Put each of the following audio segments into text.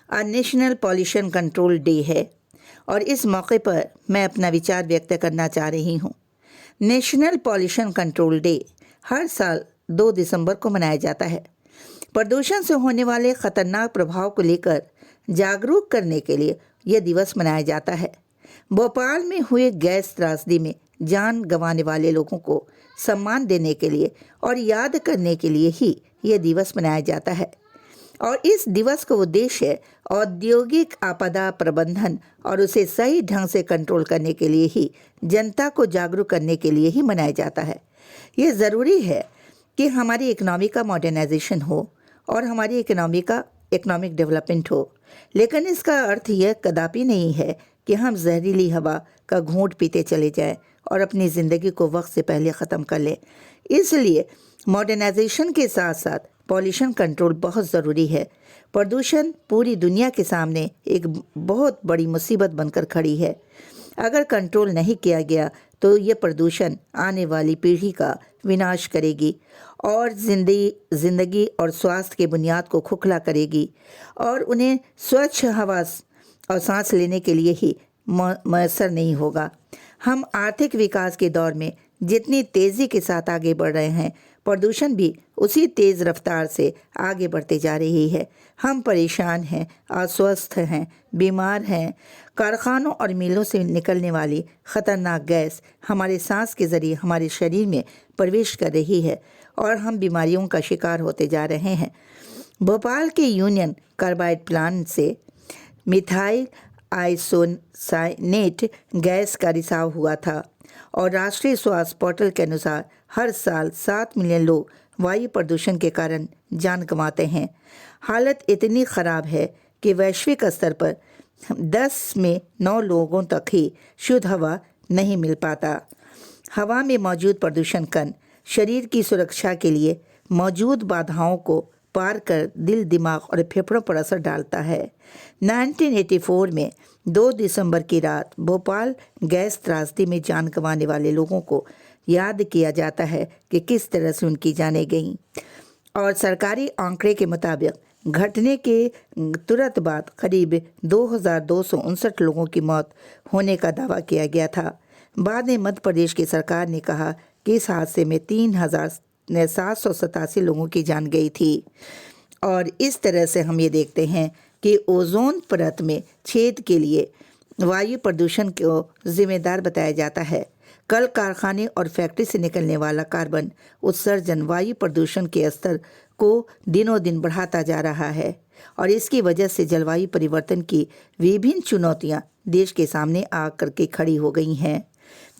National pollution control day है और इस मौके पर मैं अपना विचार व्यक्त करना चाह रही हूँ। नेशनल पॉल्यूशन कंट्रोल डे हर साल 2 दिसंबर को मनाया जाता है। प्रदूषण से होने वाले खतरनाक प्रभाव को लेकर जागरूक करने के लिए यह दिवस मनाया जाता है। भोपाल में हुए गैस त्रासदी में जान गंवाने वाले लोगों को सम्मान देने के लिए और याद करने के लिए ही यह दिवस मनाया जाता है और इस दिवस का उद्देश्य औद्योगिक आपदा प्रबंधन और उसे सही ढंग से कंट्रोल करने के लिए ही जनता को जागरूक करने के लिए ही मनाया जाता है। ये ज़रूरी है कि हमारी इकोनॉमी का मॉडर्नाइजेशन हो और हमारी इकोनॉमिक डेवलपमेंट हो, लेकिन इसका अर्थ यह कदापि नहीं है कि हम जहरीली हवा का घूंट पीते चले जाएं और अपनी ज़िंदगी को वक्त से पहले ख़त्म कर लें। इसलिए मॉडर्नाइजेशन के साथ साथ पॉल्यूशन कंट्रोल बहुत ज़रूरी है। प्रदूषण पूरी दुनिया के सामने एक बहुत बड़ी मुसीबत बनकर खड़ी है। अगर कंट्रोल नहीं किया गया तो ये प्रदूषण आने वाली पीढ़ी का विनाश करेगी और जिंदगी और स्वास्थ्य के बुनियाद को खोखला करेगी और उन्हें स्वच्छ हवा और सांस लेने के लिए ही मैसर नहीं होगा। हम आर्थिक विकास के दौर में जितनी तेज़ी के साथ आगे बढ़ रहे हैं, प्रदूषण भी उसी तेज़ रफ्तार से आगे बढ़ते जा रही है। हम परेशान हैं, अस्वस्थ हैं, बीमार हैं। कारखानों और मिलों से निकलने वाली ख़तरनाक गैस हमारे सांस के ज़रिए हमारे शरीर में प्रवेश कर रही है और हम बीमारियों का शिकार होते जा रहे हैं। भोपाल के यूनियन कार्बाइड प्लांट से मिथाइल आइसोसाइनेट गैस का रिसाव हुआ था और राष्ट्रीय स्वास्थ्य पोर्टल के अनुसार हर साल 7 मिलियन लोग वायु प्रदूषण के कारण जान गंवाते हैं। हालत इतनी ख़राब है कि वैश्विक स्तर पर 10 में 9 लोगों तक ही शुद्ध हवा नहीं मिल पाता। हवा में मौजूद प्रदूषण कण शरीर की सुरक्षा के लिए मौजूद बाधाओं को पार कर दिल, दिमाग और फेफड़ों पर असर डालता है। 1984 में 2 दिसंबर की रात भोपाल गैस त्रासदी में जान गंवाने वाले लोगों को याद किया जाता है कि किस तरह से उनकी जानें गईं और सरकारी आंकड़े के मुताबिक घटने के तुरंत बाद करीब 2259 लोगों की मौत होने का दावा किया गया था। बाद में मध्य प्रदेश की सरकार ने कहा कि इस हादसे में 3787 लोगों की जान गई थी और इस तरह से हम ये देखते हैं कि ओजोन परत में छेद के लिए वायु प्रदूषण को जिम्मेदार बताया जाता है। कल कारखाने और फैक्ट्री से निकलने वाला कार्बन उत्सर्जन वायु प्रदूषण के स्तर को दिनों दिन बढ़ाता जा रहा है और इसकी वजह से जलवायु परिवर्तन की विभिन्न चुनौतियां देश के सामने आ करके खड़ी हो गई हैं।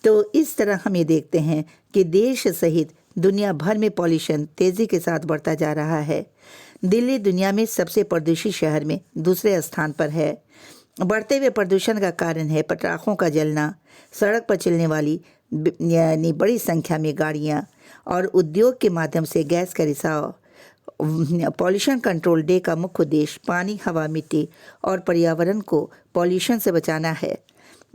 तो इस तरह हम ये देखते हैं कि देश सहित दुनिया भर में पॉल्यूशन तेज़ी के साथ बढ़ता जा रहा है। दिल्ली दुनिया में सबसे प्रदूषित शहर में दूसरे स्थान पर है। बढ़ते हुए प्रदूषण का कारण है पटाखों का जलना, सड़क पर चलने वाली यानी बड़ी संख्या में गाड़ियां और उद्योग के माध्यम से गैस का रिसाव। पॉल्यूशन कंट्रोल डे का मुख्य उद्देश्य पानी, हवा, मिट्टी और पर्यावरण को पॉल्यूशन से बचाना है।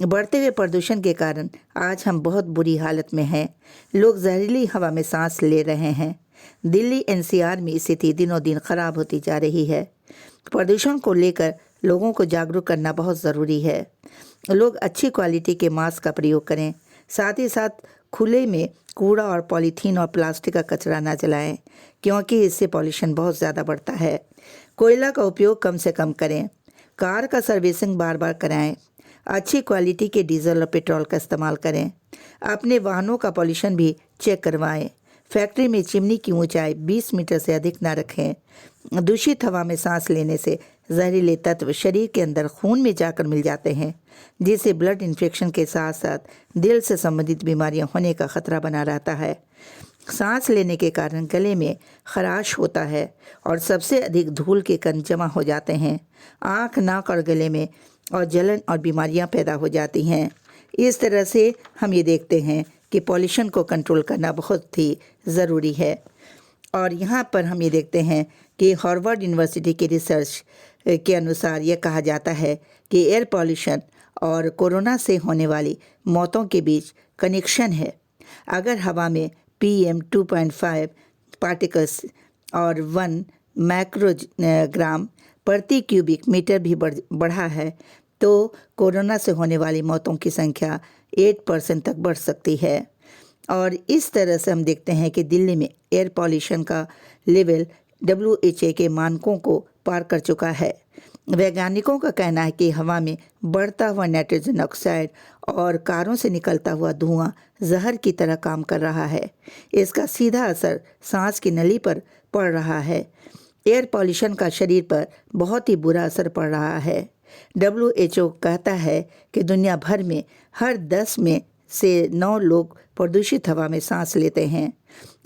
बढ़ते हुए प्रदूषण के कारण आज हम बहुत बुरी हालत में हैं। लोग जहरीली हवा में सांस ले रहे हैं। दिल्ली एनसीआर में स्थिति दिनों दिन खराब होती जा रही है। प्रदूषण को लेकर लोगों को जागरूक करना बहुत ज़रूरी है। लोग अच्छी क्वालिटी के मास्क का प्रयोग करें। साथ ही साथ खुले में कूड़ा और पॉलीथीन और प्लास्टिक का कचरा ना जलाएं, क्योंकि इससे पॉल्यूशन बहुत ज़्यादा बढ़ता है। कोयला का उपयोग कम से कम करें। कार का सर्विसिंग बार बार कराएं। अच्छी क्वालिटी के डीजल और पेट्रोल का इस्तेमाल करें। अपने वाहनों का पॉल्यूशन भी चेक करवाएं। फैक्ट्री में चिमनी की ऊंचाई 20 मीटर से अधिक ना रखें। दूषित हवा में सांस लेने से जहरीले तत्व शरीर के अंदर खून में जाकर मिल जाते हैं, जिससे ब्लड इन्फेक्शन के साथ साथ दिल से संबंधित बीमारियां होने का खतरा बना रहता है। सांस लेने के कारण गले में खराश होता है और सबसे अधिक धूल के कण जमा हो जाते हैं। आँख, नाक और गले में और जलन और बीमारियां पैदा हो जाती हैं। इस तरह से हम ये देखते हैं कि पॉल्यूशन को कंट्रोल करना बहुत ही ज़रूरी है। और यहाँ पर हम ये देखते हैं कि हार्वर्ड यूनिवर्सिटी की रिसर्च के अनुसार यह कहा जाता है कि एयर पॉल्यूशन और कोरोना से होने वाली मौतों के बीच कनेक्शन है। अगर हवा में PM 2.5 पार्टिकल्स और 1 माइक्रोग्राम प्रति क्यूबिक मीटर भी बढ़ा है तो कोरोना से होने वाली मौतों की संख्या 8% तक बढ़ सकती है। और इस तरह से हम देखते हैं कि दिल्ली में एयर पॉल्यूशन का लेवल WHO के मानकों को पार कर चुका है। वैज्ञानिकों का कहना है कि हवा में बढ़ता हुआ नाइट्रोजन ऑक्साइड और कारों से निकलता हुआ धुआं जहर की तरह काम कर रहा है। इसका सीधा असर सांस की नली पर पड़ रहा है। एयर पॉल्यूशन का शरीर पर बहुत ही बुरा असर पड़ रहा है। WHO कहता है कि दुनिया भर में हर 10 में से 9 लोग प्रदूषित हवा में सांस लेते हैं।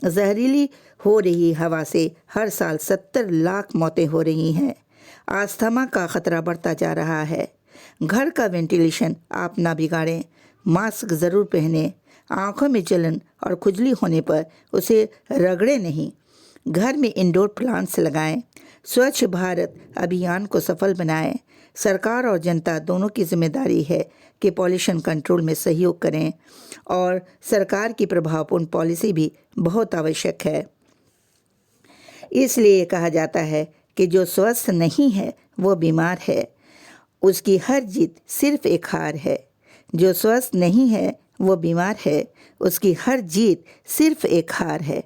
जहरीली हो रही हवा से हर साल 70 लाख मौतें हो रही हैं। अस्थमा का खतरा बढ़ता जा रहा है। घर का वेंटिलेशन आप ना बिगाड़ें, मास्क ज़रूर पहनें, आँखों में जलन और खुजली होने पर उसे रगड़े नहीं, घर में इंडोर प्लांट्स लगाएं, स्वच्छ भारत अभियान को सफल बनाएं। सरकार और जनता दोनों की जिम्मेदारी है कि पॉल्यूशन कंट्रोल में सहयोग करें और सरकार की प्रभावपूर्ण पॉलिसी भी बहुत आवश्यक है। इसलिए कहा जाता है कि जो स्वस्थ नहीं है वो बीमार है, उसकी हर जीत सिर्फ एक हार है। जो स्वस्थ नहीं है वो बीमार है, उसकी हर जीत सिर्फ एक हार है।